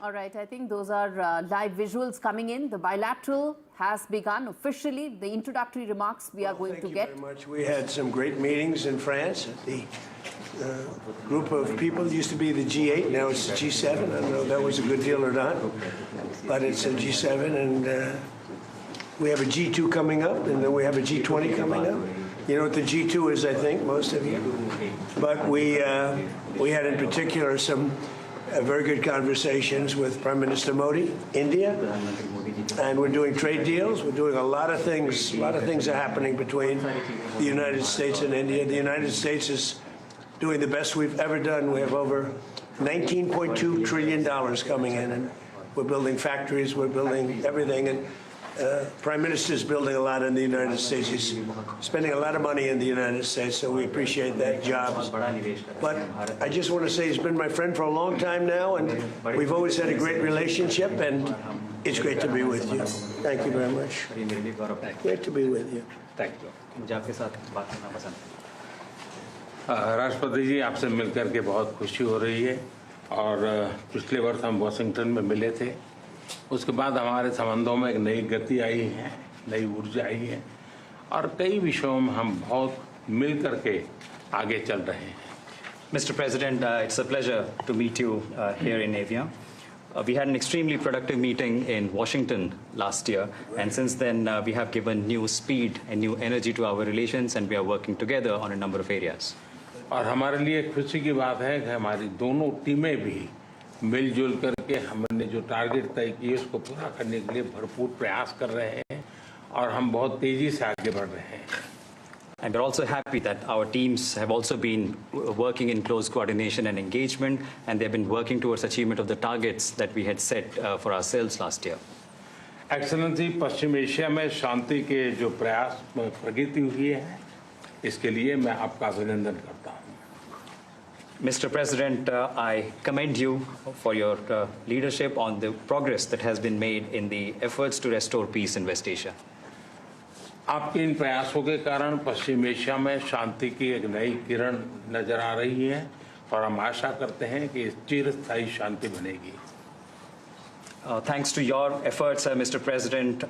All right, I think those are live visuals coming in. The bilateral has begun officially. The introductory remarks we are going to get. Thank you very much. We had some great meetings in France. The group of people used to be the G8, now it's the G7. I don't know if that was a good deal or not, but it's a G7, and we have a G2 coming up, and then we have a G20 coming up. You know what the G2 is, I think, most of you. But we had in particular some very good conversations with Prime Minister Modi, India, and we're doing trade deals. We're doing a lot of things. A lot of things are happening between the United States and India. The United States is doing the best we've ever done. We have over $19.2 trillion coming in, and we're building factories. We're building everything. And Prime Minister is building a lot in the United States. He's spending a lot of money in the United States, so we appreciate that, jobs. But I just want to say he's been my friend for a long time now, and we've always had a great relationship, and it's great to be with you. Thank you very much. Great to be with you. Thank you. राष्ट्रपति जी, आपसे मिलकर के बहुत खुशी हो रही है और पिछले वर्ष हम वाशिंगटन में मिले थे। उसके बाद हमारे संबंधों में एक नई गति आई है, नई ऊर्जा आई है और कई विषयों में हम बहुत मिल करके आगे चल रहे हैं। Mr. President, it's a pleasure to meet you here in Evian. We had an extremely productive meeting in Washington last year, and since then we have given new speed and new energy to our relations, and we are working together on a number of areas. और हमारे लिए खुशी की बात है कि हमारी दोनों टीमें भी मिलजुल करके हमने जो टारगेट तय किए उसको पूरा करने के लिए भरपूर प्रयास कर रहे हैं और हम बहुत तेजी से आगे बढ़ रहे हैं। And we're also happy that our teams have also been working in close coordination and engagement, and they've been working towards achievement of the targets that we had set for ourselves last year. Excellency, Paschim Asia में शांति के जो प्रयास में प्रगति हुई है, इसके लिए मैं आपका अभिनंदन करता हूँ। Mr. President, I commend you for your leadership on the progress that has been made in the efforts to restore peace in West Asia. आपके इन प्रयासों के कारण पश्चिम एशिया में शांति की एक नई किरण नजर आ रही है और हम आशा करते हैं कि चिरस्थायी शांति बनेगी। Thanks to your efforts, Mr. President,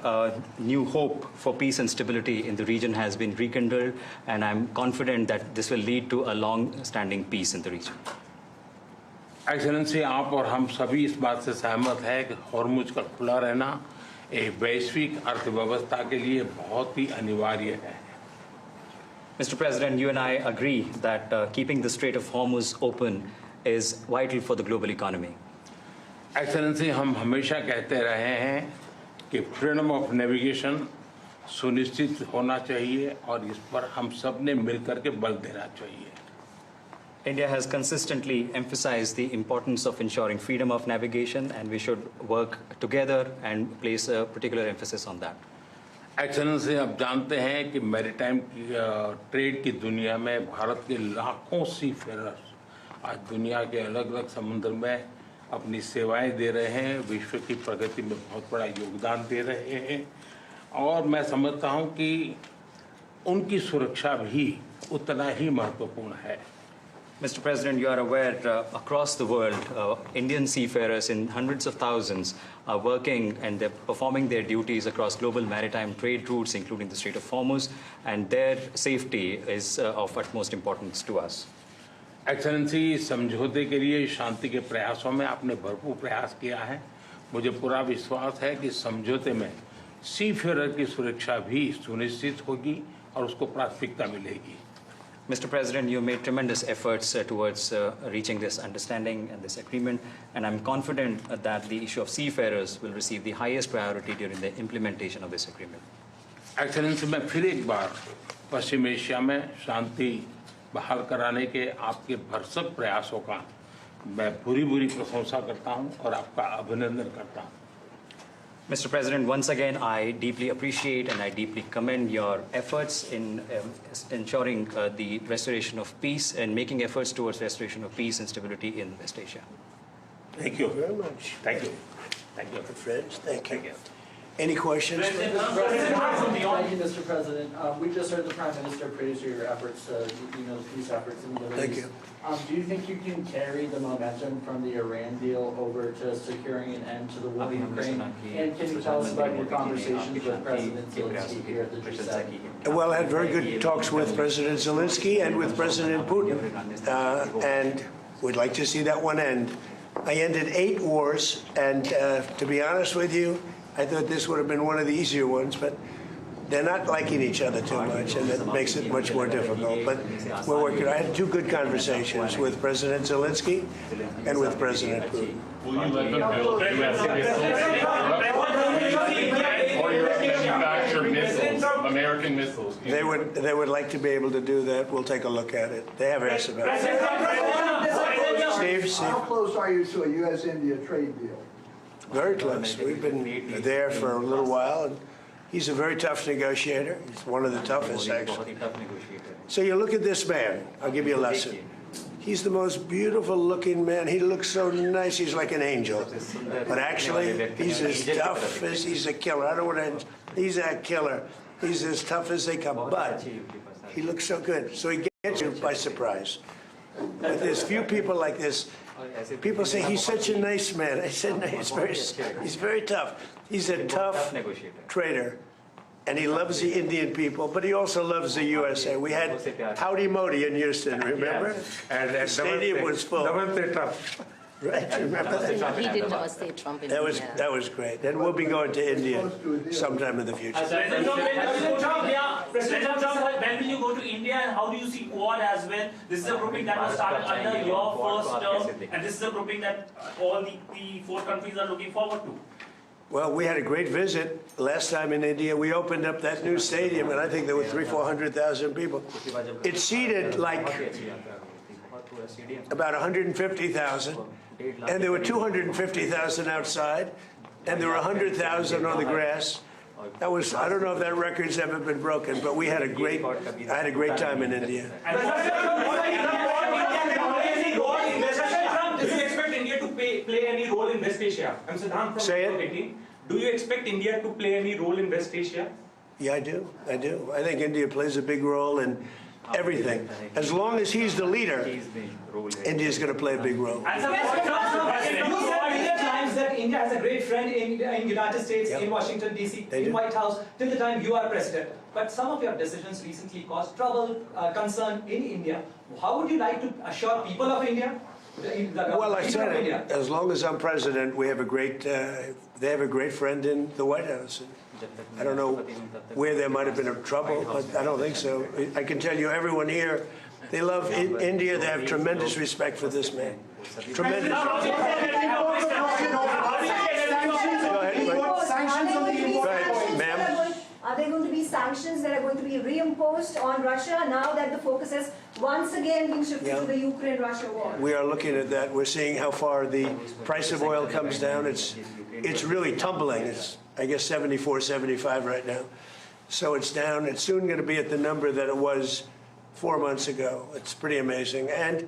new hope for peace and stability in the region has been rekindled, and I'm confident that this will lead to a long-standing peace in the region. Excellency, आप और हम सभी इस बात से सहमत हैं कि हॉर्मुज का खुला रहना एक वैश्विक अर्थव्यवस्था के लिए बहुत ही अनिवार्य है। Mr. President, you and I agree that keeping the Strait of Hormuz open is vital for the global economy. Excellency, हम हमेशा कहते रहे हैं कि फ्रीडम ऑफ नेविगेशन सुनिश्चित होना चाहिए और इस पर हम सब ने मिलकर के बल देना चाहिए। India has consistently emphasized the importance of ensuring freedom of navigation, and we should work together and place a particular emphasis on that. Excellency, आप जानते हैं कि मैरिटाइम ट्रेड की दुनिया में भारत के लाखों सीफेरर्स आज दुनिया के अलग अलग समुद्र में अपनी सेवाएं दे रहे हैं, विश्व की प्रगति में बहुत बड़ा योगदान दे रहे हैं और मैं समझता हूं कि उनकी सुरक्षा भी उतना ही महत्वपूर्ण है। Mr. President, you are aware across the world, Indian seafarers in hundreds of thousands are working and they're performing their duties across global maritime trade routes, including the Strait of Hormuz, and their safety is of utmost importance to us. Excellency, समझौते के लिए शांति के प्रयासों में आपने भरपूर प्रयास किया है। मुझे पूरा विश्वास है कि समझौते में सीफेरर की सुरक्षा भी सुनिश्चित होगी और उसको प्राथमिकता मिलेगी। Mr. President, you made tremendous efforts towards reaching this understanding and this agreement, and I'm confident that the issue of seafarers will receive the highest priority during the implementation of this agreement. Excellency, मैं फिर एक बार पश्चिम Asia में शांति बहाल कराने के आपके भरसक प्रयासों का मैं पूरी प्रशंसा करता हूं और आपका अभिनंदन करता हूं। Mr. President, once again, I deeply appreciate and I deeply commend your efforts in ensuring the restoration of peace and making efforts towards restoration of peace and stability in West Asia. Thank you very much. Thank you. Thank you. Friends, thank you. Any questions? Thank you, Mr. President. We just heard the Prime Minister praise your efforts, the peace efforts in the Middle Thank East. you. Do you think you can carry the momentum from the Iran deal over to securing an end to the war in Ukraine? And can you tell us about your conversations with President Zelensky here at the G7? Well, I had very good talks with President Zelensky and with President Putin, and we'd like to see that one end. I ended 8 wars, and to be honest with you, I thought this would have been one of the easier ones, but they're not liking each other too much, and that makes it much more difficult. But we're working. I had 2 good conversations with President Zelensky and with President Putin. Will you let them build U.S. missiles or Europe manufacture missiles, American missiles? They would like to be able to do that. We'll take a look at it. They have asked about it. Steve? How close are you to a U.S.-India trade deal? Very close. We've been there for a little while, and he's a very tough negotiator. He's one of the toughest, actually. So you look at this man. I'll give you a lesson. He's the most beautiful-looking man. He looks so nice. He's like an angel. But actually, he's as tough as he's a killer. I don't want to. He's a killer. He's as tough as they come. But he looks so good. So he gets you by surprise. But there's few people like this. People say he's such a nice man. I said, no, he's very tough. He's a tough trader, and he loves the Indian people, but he also loves the USA. We had Howdy Modi in Houston, remember? And the stadium was full. Right, remember that? He did Namaste Trump in That India. was great. And we'll be going to India sometime in the future. President Trump, when will you go to India, and how do you see Quad as well? This is a grouping that was started under your first term, and this is a grouping that all the 4 countries are looking forward to. Well, we had a great visit last time in India. We opened up that new stadium, and I think there were 300,000-400,000 people. It seated like about 150,000, and there were 250,000 outside, and there were 100,000 on the grass. That was, I don't know if that record's ever been broken, but I had a great time in India. Do you expect India to play any role in West Asia? I'm Siddhant from Say it. 18. Do you expect India to play any role in West Asia? Yeah, I do. I think India plays a big role in everything. As long as he's the leader, India's going to play a big role. And some times that India has a great friend in United States, Yep. in Washington, D.C., They in do. White House, till the time you are president. But some of your decisions recently caused trouble, concern in India. How would you like to assure people of India? Well, I said it. As long as I'm president, we have a great. They have a great friend in the White House. I don't know where there might have been a trouble, but I don't think so. I can tell you, everyone here, they love India. They have tremendous respect for this man. Tremendous. Go ahead, ma'am. Are there going to be sanctions that are going to be reimposed on Russia now that the focus has once again been shifted to the Ukraine-Russia war? We are looking at that. We're seeing how far the price of oil comes down. It's really tumbling. It's, I guess, 74, 75 right now. So it's down. It's soon going to be at the number that it was 4 months ago. It's pretty amazing. And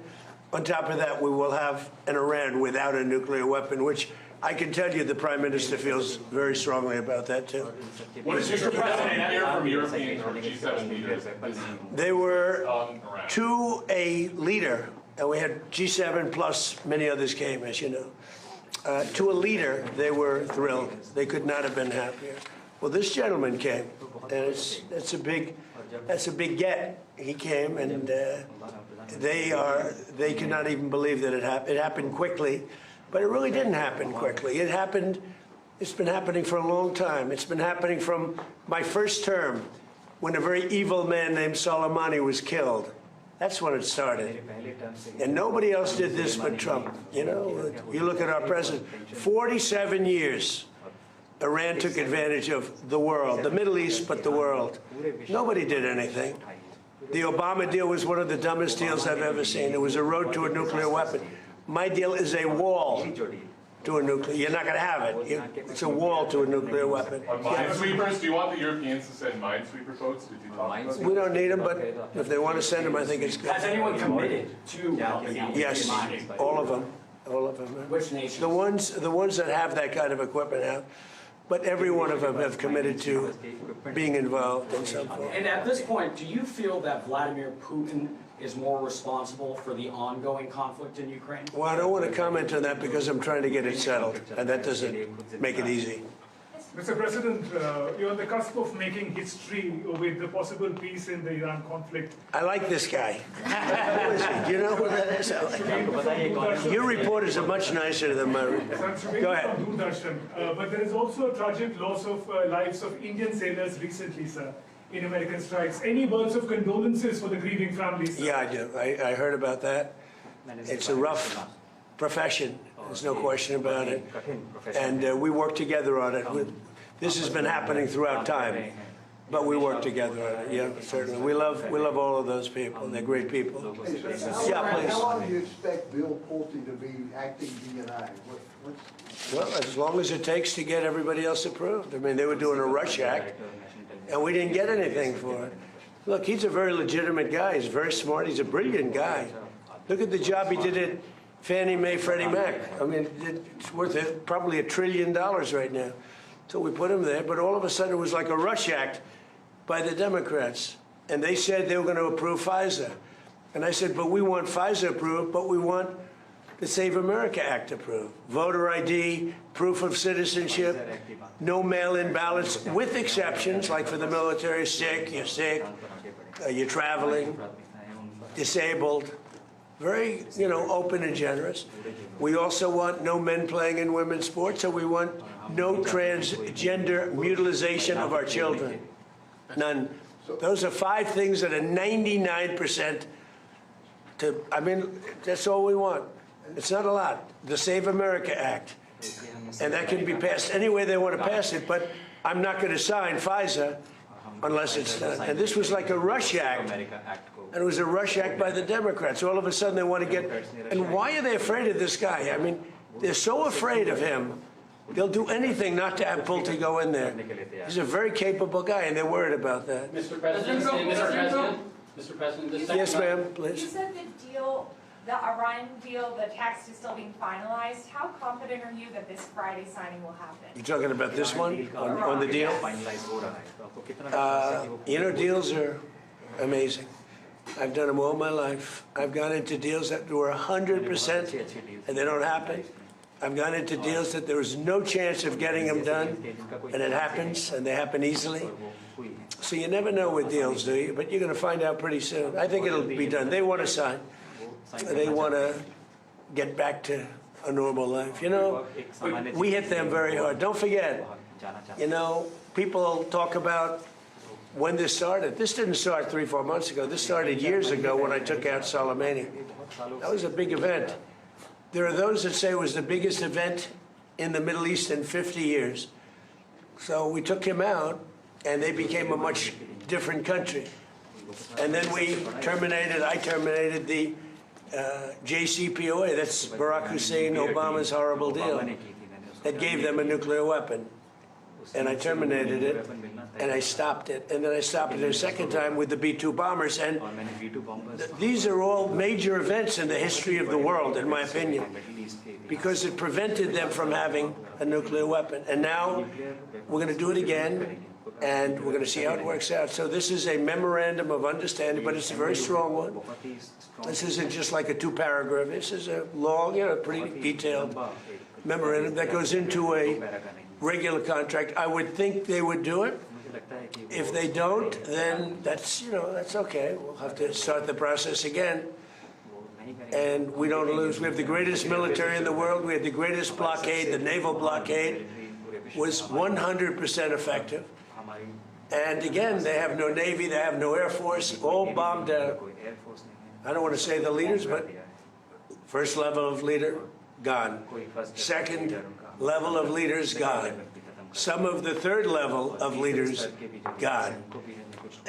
on top of that, we will have an Iran without a nuclear weapon, which I can tell you the Prime Minister feels very strongly about that, too. What is Mr. President hear from European or G7 leaders? They were Around. to a leader, and we had G7 plus many others came, as you know. To a leader, they were thrilled. They could not have been happier. Well, this gentleman came, and that's a big get. He came, and they could not even believe that it happened. It happened quickly, but it really didn't happen quickly. It happened. It's been happening for a long time. It's been happening from my first term, when a very evil man named Soleimani was killed. That's when it started. And nobody else did this but Trump. You know, you look at our president, 47 years, Iran took advantage of the world, the Middle East, but the world. Nobody did anything. The Obama deal was one of the dumbest deals I've ever seen. It was a road to a nuclear weapon. My deal is a wall to a nuclear. You're not going to have it. It's a wall to a nuclear weapon. On minesweepers, do you want the Europeans to send minesweeper boats? Did you talk about We don't need them, but if they want to send them, I think it's good. Has anyone committed to Yes, all of them. All of them. Which nation? The ones that have that kind of equipment have. but every one of them have committed to being involved in some form. And at this point, do you feel that Vladimir Putin is more responsible for the ongoing conflict in Ukraine? Well, I don't want to comment on that because I'm trying to get it settled, and that doesn't make it easy. Mr. President, you're on the cusp of making history with the possible peace in the Iran conflict. I like this guy. Who is he? Do you know who that is? Your reporters are much nicer than my reporters. Go ahead. But there is also a tragic loss of lives of Indian sailors recently, sir, in American strikes. Any words of condolences for the grieving families, sir? Yeah, I do. I heard about that. It's a rough profession. There's no question about it. And we work together on it. This has been happening throughout time, but we work together on it. Yeah, certainly. We love all of those people. They're great people. Yeah, please. How long do you expect Bill Pulte to be acting DNI? Well, as long as it takes to get everybody else approved. I mean, they were doing a rush act, and we didn't get anything for it. Look, he's a very legitimate guy. He's very smart. He's a brilliant guy. Look at the job he did at Fannie Mae, Freddie Mac. I mean, it's worth probably $1 trillion right now. So we put him there, but all of a sudden it was like a rush act by the Democrats. And they said they were going to approve FISA. And I said, but we want FISA approved, but we want the Save America Act approved. Voter ID, proof of citizenship, no mail-in ballots, with exceptions, like for the military, you're sick, you're traveling, disabled. Very, open and generous. We also want no men playing in women's sports, so we want no transgender mutilization of our children. None. Those are 5 things that are 99% that's all we want. It's not a lot. The Save America Act. And that can be passed any way they want to pass it, but I'm not going to sign FISA unless it's done. And this was like a rush act. And it was a rush act by the Democrats. All of a sudden they want to get... And why are they afraid of this guy? I mean, they're so afraid of him, they'll do anything not to have Pulte go in there. He's a very capable guy, and they're worried about that. Mr. President, Mr. President, yes, ma'am, please. You said the deal, the Iran deal, the text is still being finalized. How confident are you that this Friday signing will happen? You talking about this one, on the deal? Deals are amazing. I've done them all my life. I've gone into deals that were 100% and they don't happen. I've gone into deals that there was no chance of getting them done, and it happens, and they happen easily. So you never know with deals, do you? But you're going to find out pretty soon. I think it'll be done. They want to sign. They want to get back to a normal life. We hit them very hard. Don't forget, people talk about when this started. This didn't start 3-4 months ago. This started years ago when I took out Soleimani. That was a big event. There are those that say it was the biggest event in the Middle East in 50 years. So we took him out, and they became a much different country. And then I terminated the JCPOA, that's Barack Hussein Obama's horrible deal, that gave them a nuclear weapon. And I terminated it, and I stopped it. And then I stopped it a second time with the B-2 bombers. And these are all major events in the history of the world, in my opinion, because it prevented them from having a nuclear weapon. And now we're going to do it again, and we're going to see how it works out. So this is a memorandum of understanding, but it's a very strong one. This isn't just like a 2-paragraph. This is a long, pretty detailed memorandum that goes into a regular contract. I would think they would do it. If they don't, then that's okay. We'll have to start the process again. And we don't lose. We have the greatest military in the world. We have the greatest blockade. The naval blockade was 100% effective. And again, they have no Navy, they have no Air Force, all bombed out. I don't want to say the leaders, but first level of leader, gone. Second level of leaders, gone. Some of the third level of leaders, gone.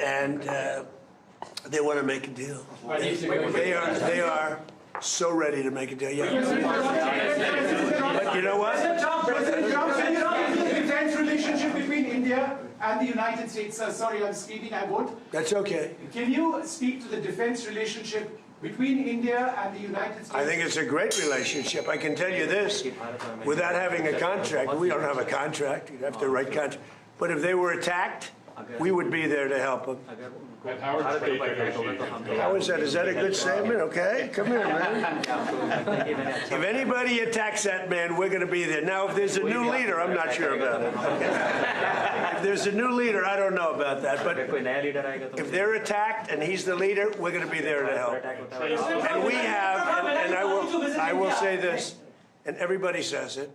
And they want to make a deal. They are so ready to make a deal. Yeah. But you know what? President Trump, the defense relationship between India and the United States. Sorry, I'm speaking, I won't. That's okay. Can you speak to the defense relationship between India and the United States? I think it's a great relationship. I can tell you this, without having a contract, we don't have a contract, you'd have to write contract. But if they were attacked, we would be there to help them. And how are trade negotiations? How is that? Is that a good statement? Okay, come here, man. If anybody attacks that man, we're going to be there. Now, if there's a new leader, I'm not sure about it. Okay? If there's a new leader, I don't know about that. But if they're attacked and he's the leader, we're going to be there to help. And we have, and I will say this, and everybody says it.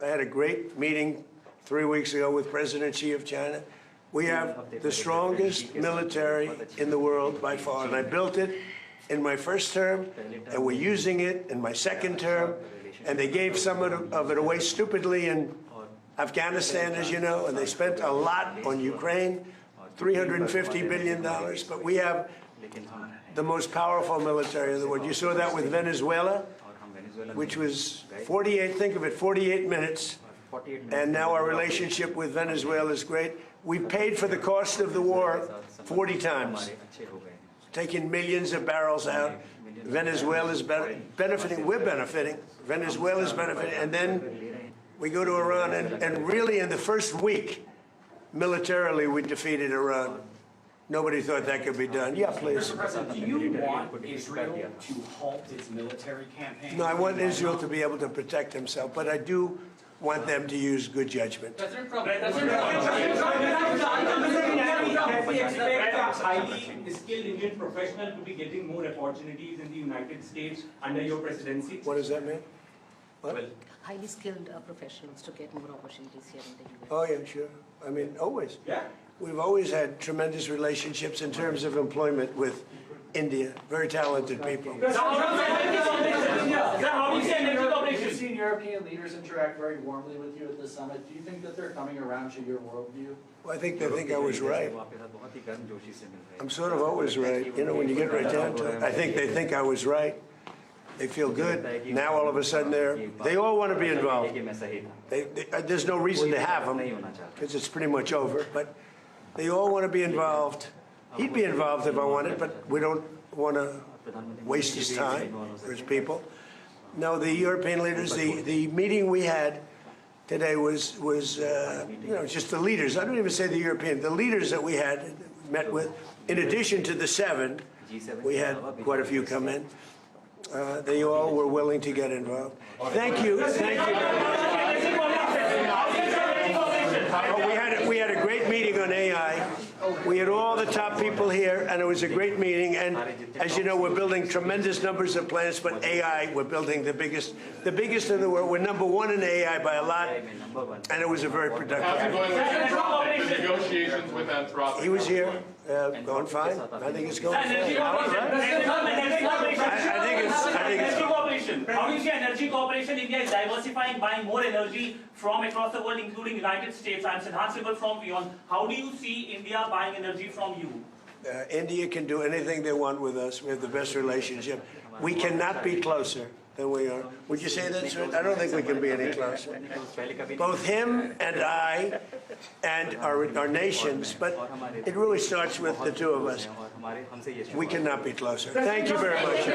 I had a great meeting 3 weeks ago with President Xi of China. We have the strongest military in the world by far, and I built it in my first term, and we're using it in my second term, and they gave some of it away stupidly in Afghanistan, as you know, and they spent a lot on Ukraine, $350 billion, but we have the most powerful military in the world. You saw that with Venezuela, which was 48, think of it, 48 minutes, and now our relationship with Venezuela is great. We paid for the cost of the war 40 times, taking millions of barrels out. Venezuela's benefiting, we're benefiting, Venezuela's benefiting, and then we go to Iran, and really in the first week, militarily, we defeated Iran. Nobody thought that could be done. Yeah, please. Mr. President, do you want Israel to halt its military campaign? No, I want Israel to be able to protect himself, but I do want them to use good judgment. Can we expect a highly skilled Indian professional to be getting more opportunities in the United States under your presidency? What does that mean? What? Well, highly skilled professionals to get more opportunities here in the US. Oh, yeah, sure. I mean, always. Yeah. We've always had tremendous relationships in terms of employment with India. Very talented people. We've seen European leaders interact very warmly with you at this summit. Do you think that they're coming around to your worldview? Well, I think they think I was right. I'm sort of always right. You know, when you get right down to it, I think they think I was right. They feel good. Now all of a sudden they all want to be involved. There's no reason to have them because it's pretty much over. But they all want to be involved. He'd be involved if I wanted, but we don't want to waste his time or his people. No, the European leaders, the meeting we had today was you know, just the leaders. I don't even say the European, the leaders that we had met with. In addition to the 7, we had quite a few come in. They all were willing to get involved. Thank you. Thank you. We had a great meeting on AI. We had all the top people here, and it was a great meeting. And as you know, we're building tremendous numbers of plants, but AI, we're building the biggest in the world. We're #1 in AI by a lot, and it was a very productive How's it meeting. going with negotiations with Anthropic? He was here, going fine. I think it's going fine. Energy cooperation. How do you see energy cooperation? India is diversifying, buying more energy from across the world, including United States. I'm enhanceable from beyond. How do you see India buying energy from you? India can do anything they want with us. We have the best relationship. We cannot be closer than we are. Would you say that, sir? I don't think we can be any closer. Both him and I and our nations, but it really starts with the two of us. We cannot be closer. Thank you very much.